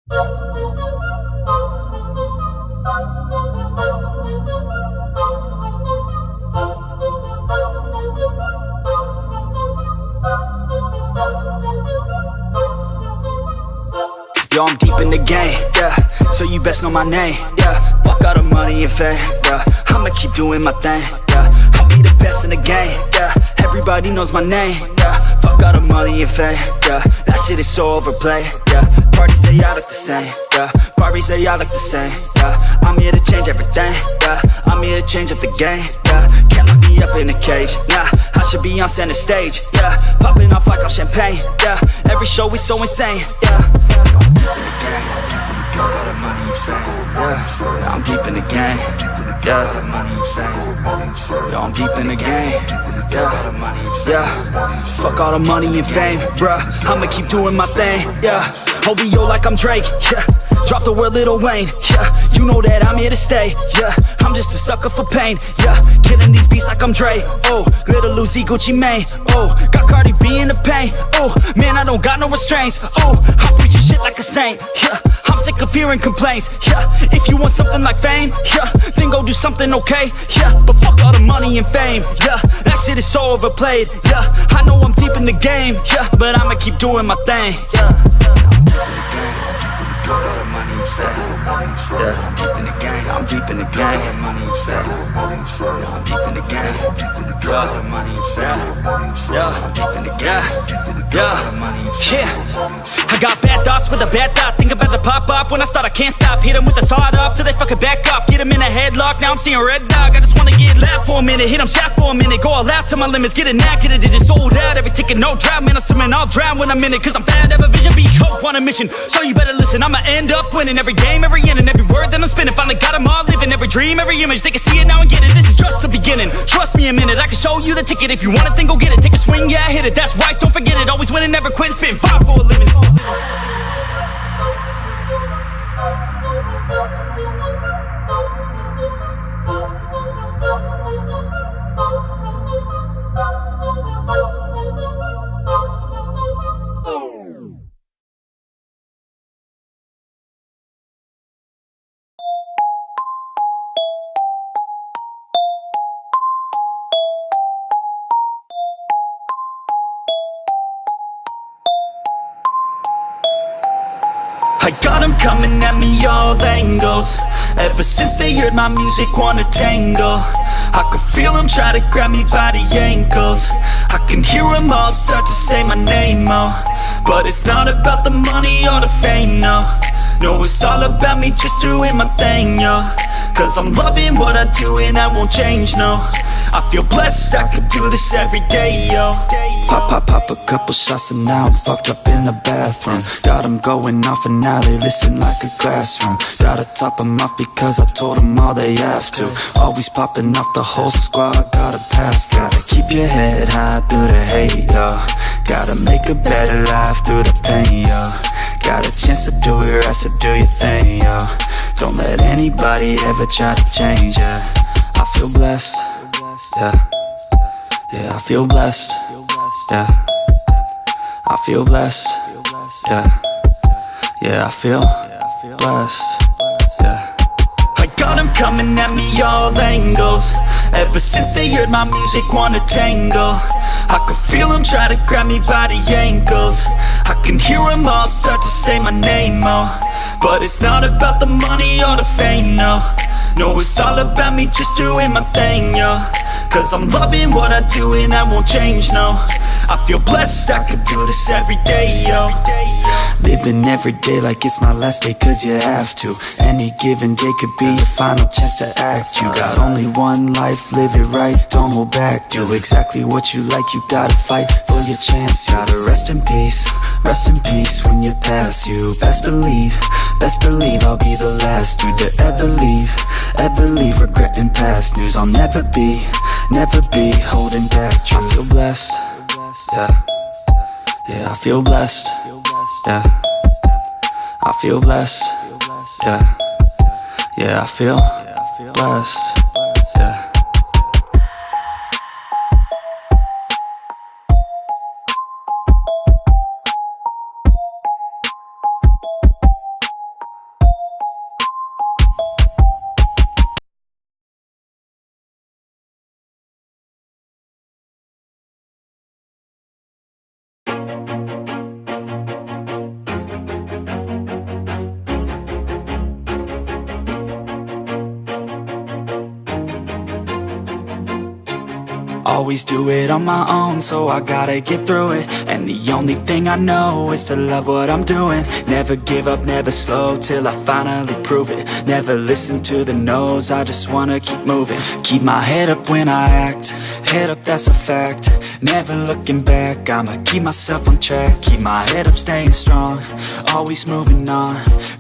Yo, I'm deep in the game, yeah, so you best know my name, yeah. Fuck all the money and fame, yeah, I'ma keep doing my thing, yeah. I'll be the best in the game, yeah, everybody knows my name, yeah. Fuck all the money and fame, yeah, that shit is so overplayed, yeah. Parties, they all look the same, yeah, parties, they all look the same, yeah. I'm here to change everything, yeah, I'm here to change up the game, yeah. Can't lock me up in a cage, nah, I should be on center stage, yeah. Popping off like I'm champagne, yeah, every show is so insane, yeah. Yeah, I'm deep in the game. Yeah, yo, I'm deep in the game. Yeah, fuck all the money and fame, bruh. I'ma keep doing my thing. Yeah, OVO like I'm Drake. Yeah, drop the word Lil Wayne. Yeah, you know that I'm here to stay. Yeah, I'm just a sucker for pain. Yeah, killing these beats like I'm Dre. Oh, Little Uzi, Gucci Mane. Oh, got Cardi B in the pain. Oh, man, I don't got no restraints. Oh, I'm preaching shit like a saint. Yeah, I'm sick of hearing complaints. Yeah, if you want something like fame, yeah, then go do something okay. Yeah, but fuck all the money and fame. Yeah, that shit is so overplayed. Yeah, I know I'm deep in the game. Yeah, but I'ma keep doing my thing. Yeah. Yeah, I'm deep in the game. I'm deep in the game. Yeah, I'm deep in the game. Yeah, I'm deep in the game. Yeah, I got bad thoughts with a bad thought. Think about to pop off when I start. I can't stop. Hit 'em with the sawed off till they fucking back off. Get 'em in a headlock. Now I'm seeing red dog. I just wanna get loud for a minute. Hit 'em shaft for a minute. Go all out to my limits. Get it now, get it. It just sold out. Every ticket, no drought. Man, I'm swimming. I'll drown when I'm in it. Cause I'm fat, have a vision, be hope on a mission. So you better listen. I'ma end up winning every game, every inning, every word that I'm spinning. Finally got 'em all living. Every dream, every image. They can see it now and get it. This is just the beginning. Trust me a minute. I can show you the ticket. If you want it, then go get it. Take a swing, yeah, hit it. That's right, don't forget it. Always winning, never quitting. Spin 5 for a living. I got 'em coming at me all angles. Ever since they heard my music, wanna tangle. I could feel them try to grab me by the ankles. I can hear them all start to say my name, oh. But it's not about the money or the fame, no. No, it's all about me just doing my thing, yo. Cause I'm loving what I do and I won't change, no. I feel blessed, I could do this every day, yo. Pop a couple shots and now I'm fucked up in the bathroom. Got 'em going off and now they listen like a classroom. Gotta top 'em off because I told 'em all they have to. Always popping off the whole squad, gotta pass. Gotta keep your head high through the hate, yo. Gotta make a better life through the pain, yo. Got a chance to do it right, so do your thing, yo. Don't let anybody ever try to change, yeah. I feel blessed, yeah. Yeah, I feel blessed, yeah. I feel blessed, yeah. Yeah, I feel blessed, yeah. I got 'em coming at me all angles. Ever since they heard my music, wanna tangle. I could feel them try to grab me by the ankles. I can hear them all start to say my name, oh. But it's not about the money or the fame, no. No, it's all about me just doing my thing, yo. Cause I'm loving what I do and I won't change, no. I feel blessed, I could do this every day, yo. Living every day like it's my last day, cause you have to. Any given day could be your final chance to act. You got only one life, live it right, don't hold back. Do exactly what you like, you gotta fight for your chance. Gotta rest in peace when you pass. You best believe I'll be the last dude to ever leave regretting past news. I'll never be holding back truth. I feel blessed, yeah. Yeah, I feel blessed, yeah. I feel blessed, yeah. Yeah, I feel blessed, yeah. Always do it on my own, so I gotta get through it. And the only thing I know is to love what I'm doing. Never give up, never slow, till I finally prove it. Never listen to the no's, I just wanna keep moving. Keep my head up when I act, head up, that's a fact. Never looking back, I'ma keep myself on track. Keep my head up, staying strong, always moving on.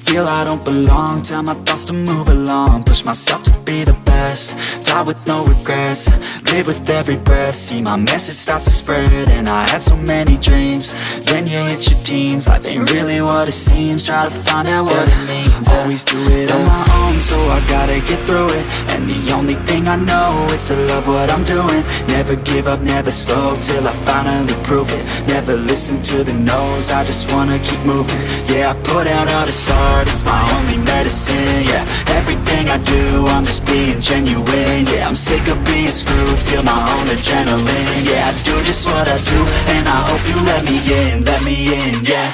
Feel I don't belong, tell my thoughts to move along. Push myself to be the best, die with no regrets. Live with every breath, see my message start to spread. And I had so many dreams, then you hit your teens. Life ain't really what it seems, try to find out what it means. Always do it on my own, so I gotta get through it. And the only thing I know is to love what I'm doing. Never give up, never slow, till I finally prove it. Never listen to the no's, I just wanna keep moving. Yeah, I put out all this art, it's my only medicine. Yeah, everything I do, I'm just being genuine. Yeah, I'm sick of being screwed, feel my own adrenaline. Yeah, I do just what I do, and I hope you let me in, yeah.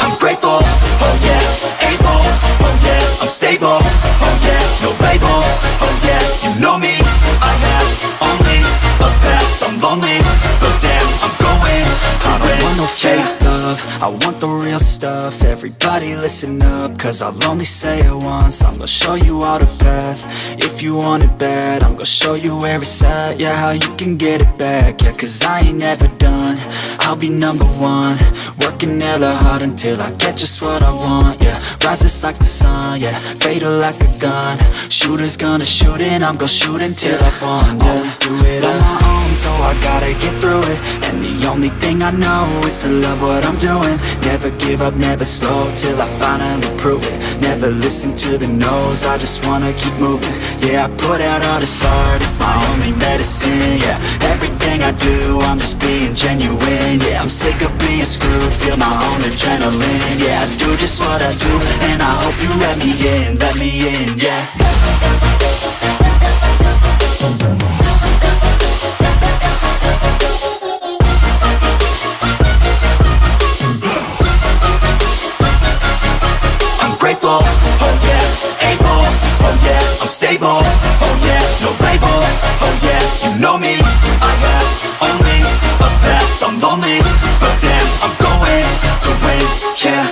I'm grateful, oh yeah, able, oh yeah, I'm stable, oh yeah, no label, oh yeah, you know me, I have only a path, I'm lonely, but damn, I'm going to I don't want no fake love, I want the real stuff. Everybody listen up, cause I'll only say it once. I'm gonna show you all the path, if you want it bad. I'm gonna show you where it's at, yeah, how you can get it back. Yeah, cause I ain't never done, I'll be number one. Working hella hard until I get just what I want, yeah. Rises like the sun, yeah, fatal like a gun. Shooter's gonna shoot and I'm gonna shoot until I won, yeah. Always do it on my own, so I gotta get through it. And the only thing I know is to love what I'm doing. Never give up, never slow, till I finally prove it. Never listen to the no's, I just wanna keep moving. Yeah, I put out all this art, it's my only medicine. Yeah, everything I do, I'm just being genuine. Yeah, I'm sick of being screwed, feel my own adrenaline. Yeah, I do just what I do, and I hope you let me in, yeah. Grateful, oh yeah, able, oh yeah, I'm stable, oh yeah, no label, oh yeah, you know me, I have only a path, I'm lonely, but damn, I'm going to win, yeah.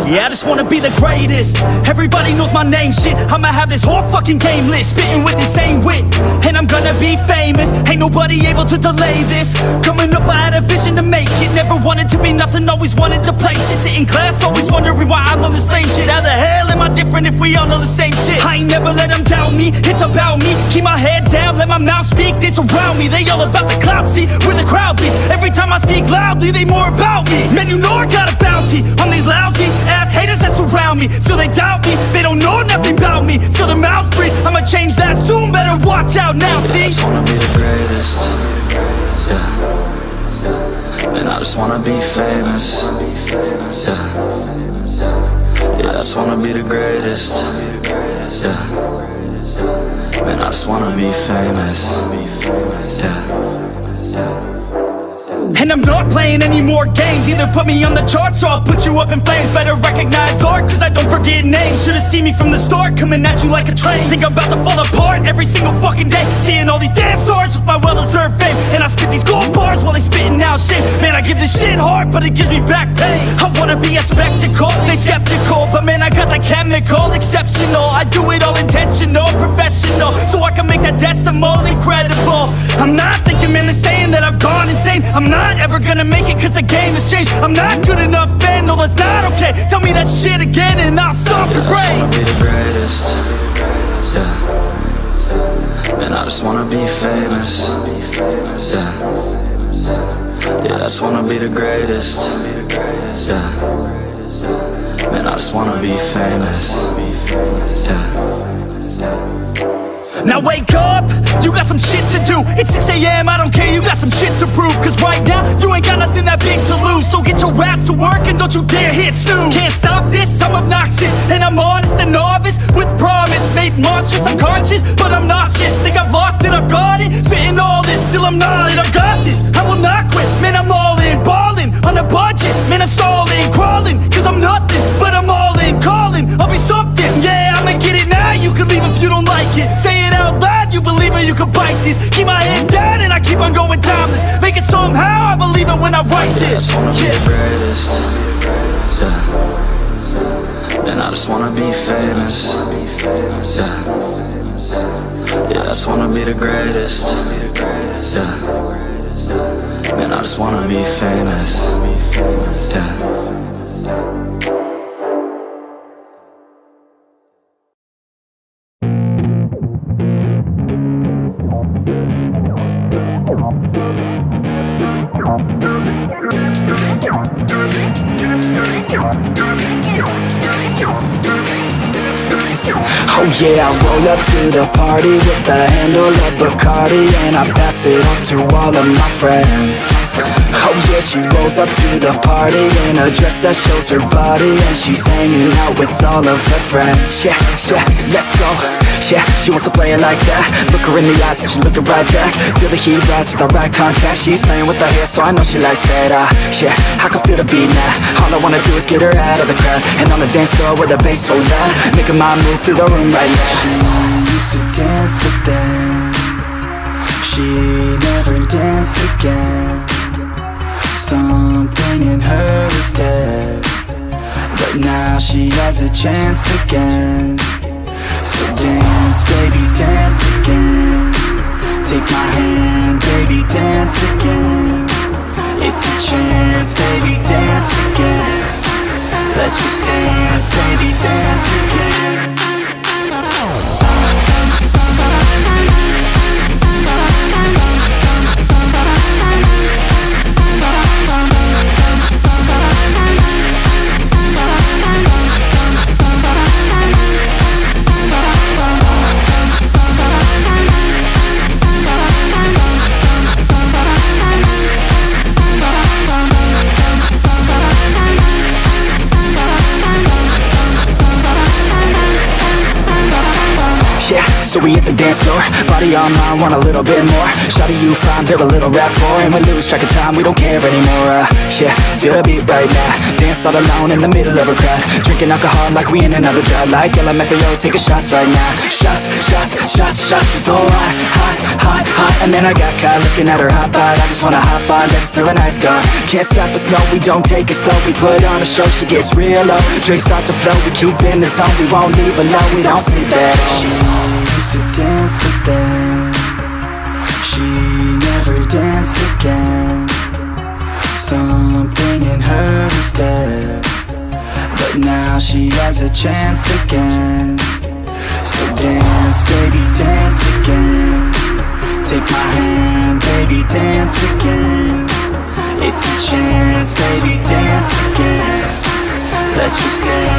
Yeah, I just wanna be the greatest. Everybody knows my name, shit. I'ma have this whole fucking game list, spitting with the same wit, and I'm gonna be famous. Ain't nobody able to delay this. Coming up, I had a vision to make it. Never wanted to be nothing, always wanted to play shit. Sit in class, always wondering why I love this lame shit. How the hell am I different if we all know the same shit? I ain't never let them doubt me, it's about me. Keep my head down, let my mouth speak. They surround me, they all about the clout, see where the crowd be. Every time I speak loudly, they more about me. Man, you know I got a bounty on these lousy ass haters that surround me. Still they doubt me, they don't know nothing about me. Still their mouths free, I'ma change that soon. Better watch out now, see? I just wanna be the greatest, yeah. And I just wanna be famous, yeah. Yeah, I just wanna be the greatest, yeah. Man, I just wanna be famous, yeah. And I'm not playing any more games. Either put me on the charts or I'll put you up in flames. Better recognize art, cause I don't forget names. Should've seen me from the start, coming at you like a train. Think I'm about to fall apart every single fucking day. Seeing all these damn stars with my well-deserved fame. And I spit these gold bars while they spitting out shit. Man, I give this shit hard, but it gives me back pain. I wanna be a spectacle, they skeptical, but man, I got that chemical, exceptional. I do it all intentional, professional, so I can make that decimal incredible. I'm not thinking, man, they're saying that I've gone insane. I'm not ever gonna make it cause the game has changed. I'm not good enough, man, no that's not okay. Tell me that shit again and I'll stop your brain. I just wanna be the greatest, yeah. And I just wanna be famous, yeah. Yeah, I just wanna be the greatest, yeah. Man, I just wanna be famous, yeah. Now wake up, you got some shit to do. It's 6 a.m, I don't care, you got some shit to prove. Cause right now, you ain't got nothing that big to lose. So get your ass to work and don't you dare hit snooze. Can't stop this, I'm obnoxious, and I'm honest and novice with promise. Made monstrous, I'm conscious, but I'm nauseous. Think I've lost it, I've got it. Spitting all this, still I'm not it. I've got this, I will not quit. Man, I'm all in, ballin' on a budget. Man, I'm stalling, crawling, cause I'm nothing, but I'm all in. Calling, I'll be something, yeah, I'ma get it now. You can leave if you don't like it. Say it out loud, you believe it, you can bite this. Keep my head down and I keep on going timeless. Make it somehow, I believe it when I write this. I just wanna be the greatest, yeah. And I just wanna be famous, yeah. Yeah, I just wanna be the greatest, yeah. Man, I just wanna be famous, yeah. Oh yeah, I roll up to the party with the handle of Bacardi, and I pass it off to all of my friends. Oh yeah, she rolls up to the party in a dress that shows her body, and she's hanging out with all of her friends. Yeah, yeah, let's go. Yeah, she wants to play it like that. Look her in the eyes and she's looking right back. Feel the heat rise with the right contact. She's playing with her hair, so I know she likes that. Yeah, I can feel the beat now. All I wanna do is get her out of the crowd, and on the dance floor with the bass so loud, making my move through the room right now. She used to dance, but then she never danced again. Something in her is dead, but now she has a chance again. So dance, baby, dance again. Take my hand, baby, dance again. It's your chance, baby, dance again. Let's just dance, baby, dance again. So we hit the dance floor, body on mine, want a little bit more. Shawty, you fine, build a little rapport, and we lose track of time, we don't care anymore. Yeah, feel the beat right now. Dance all alone in the middle of a crowd, drinking alcohol like we in another drought. Like LMFAO, taking shots right now. Shots, shots, shots, shots. She's so hot, hot, hot, hot. And then I got caught looking at her hot bod. I just wanna hop on, dance till the night's gone. Can't stop us, no, we don't take it slow. We put on a show, she gets real low. Drinks start to flow, we keep in the zone. We won't leave alone, we don't sleep at all. To dance, but then she never danced again. Something in her is dead, but now she has a chance again. So dance, baby, dance again. Take my hand, baby, dance again. It's your chance, baby, dance again. Let's just dance.